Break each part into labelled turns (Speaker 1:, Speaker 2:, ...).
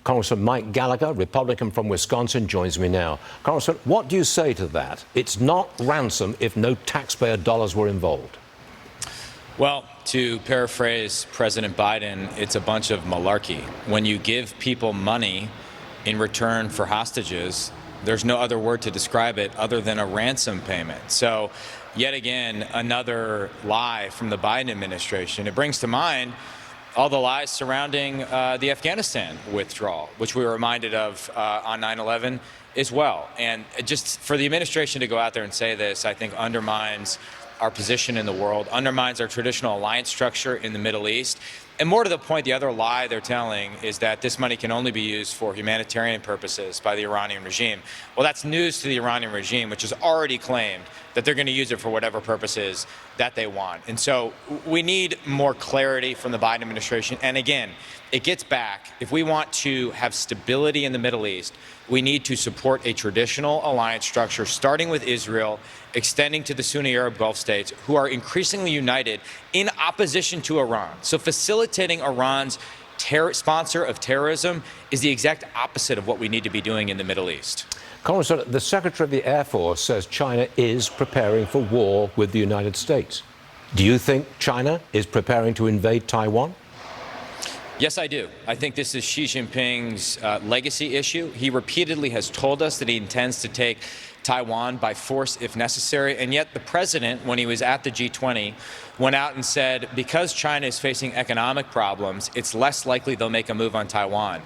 Speaker 1: Congressman Mike Gallagher, Republican from Wisconsin, joins me now. Congressman, what do you say to that? It's not ransom if no taxpayer dollars were involved.
Speaker 2: Well, to paraphrase President Biden, it's a bunch of malarkey. When you give people money in return for hostages, there's no other word to describe it other than a ransom payment. So, yet again, another lie from the Biden administration. It brings to mind all the lies surrounding the Afghanistan withdrawal, which we were reminded of on 9/11 as well. And just for the administration to go out there and say this, I think undermines our position in the world, undermines our traditional alliance structure in the Middle East. And more to the point, the other lie they're telling is that this money can only be used for humanitarian purposes by the Iranian regime. Well, that's news to the Iranian regime, which has already claimed that they're going to use it for whatever purposes that they want. And so we need more clarity from the Biden administration. And again, it gets back, if we want to have stability in the Middle East, we need to support a traditional alliance structure, starting with Israel, extending to the Sunni Arab Gulf states, who are increasingly united in opposition to Iran. So facilitating Iran's sponsor of terrorism is the exact opposite of what we need to be doing in the Middle East.
Speaker 1: Congressman, the Secretary of the Air Force says China is preparing for war with the United States. Do you think China is preparing to invade Taiwan?
Speaker 2: Yes, I do. I think this is Xi Jinping's legacy issue. He repeatedly has told us that he intends to take Taiwan by force if necessary. And yet the president, when he was at the G20, went out and said, because China is facing economic problems, it's less likely they'll make a move on Taiwan.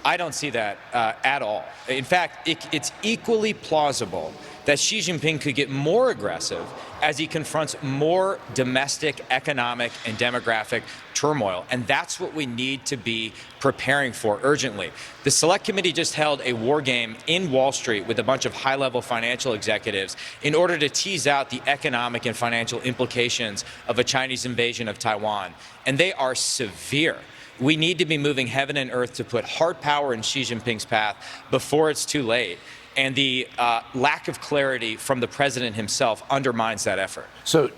Speaker 2: I don't see that at all. In fact, it's equally plausible that Xi Jinping could get more aggressive as he confronts more domestic, economic, and demographic turmoil. And that's what we need to be preparing for urgently. The Select Committee just held a war game in Wall Street with a bunch of high-level financial executives in order to tease out the economic and financial implications of a Chinese invasion of Taiwan. And they are severe. We need to be moving heaven and earth to put hard power in Xi Jinping's path before it's too late. And the lack of clarity from the president himself undermines that effort.
Speaker 1: So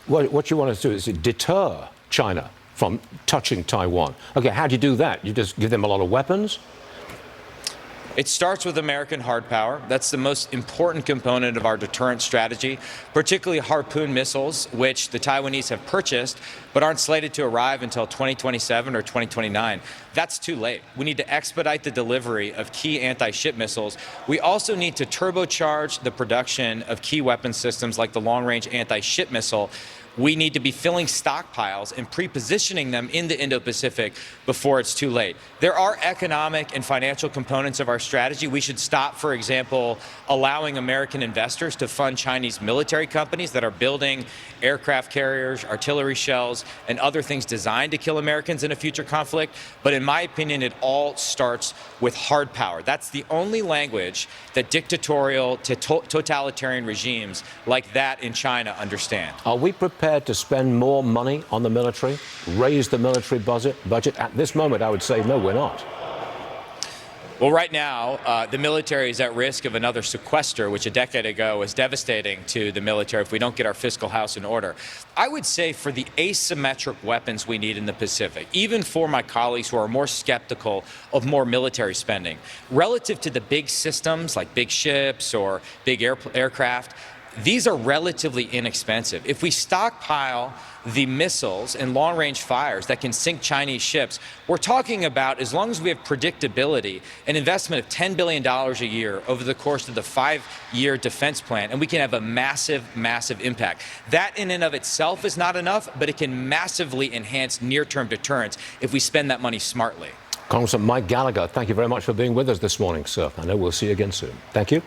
Speaker 1: what you want to do is deter China from touching Taiwan. Okay, how do you do that? You just give them a lot of weapons?
Speaker 2: It starts with American hard power. That's the most important component of our deterrent strategy, particularly Harpoon missiles, which the Taiwanese have purchased but aren't slated to arrive until 2027 or 2029. That's too late. We need to expedite the delivery of key anti-ship missiles. We also need to turbocharge the production of key weapon systems like the long-range anti-ship missile. We need to be filling stockpiles and pre-positioning them in the Indo-Pacific before it's too late. There are economic and financial components of our strategy. We should stop, for example, allowing American investors to fund Chinese military companies that are building aircraft carriers, artillery shells, and other things designed to kill Americans in a future conflict. But in my opinion, it all starts with hard power. That's the only language that dictatorial to totalitarian regimes like that in China understand.
Speaker 1: Are we prepared to spend more money on the military, raise the military budget? At this moment, I would say, no, we're not.
Speaker 2: Well, right now, the military is at risk of another sequester, which a decade ago was devastating to the military if we don't get our fiscal house in order. I would say for the asymmetric weapons we need in the Pacific, even for my colleagues who are more skeptical of more military spending, relative to the big systems like big ships or big aircraft, these are relatively inexpensive. If we stockpile the missiles and long-range fires that can sink Chinese ships, we're talking about, as long as we have predictability, an investment of $10 billion a year over the course of the 5-year defense plan, and we can have a massive, massive impact. That in and of itself is not enough, but it can massively enhance near-term deterrence if we spend that money smartly.
Speaker 1: Congressman Mike Gallagher, thank you very much for being with us this morning, sir. I know we'll see you again soon. Thank you.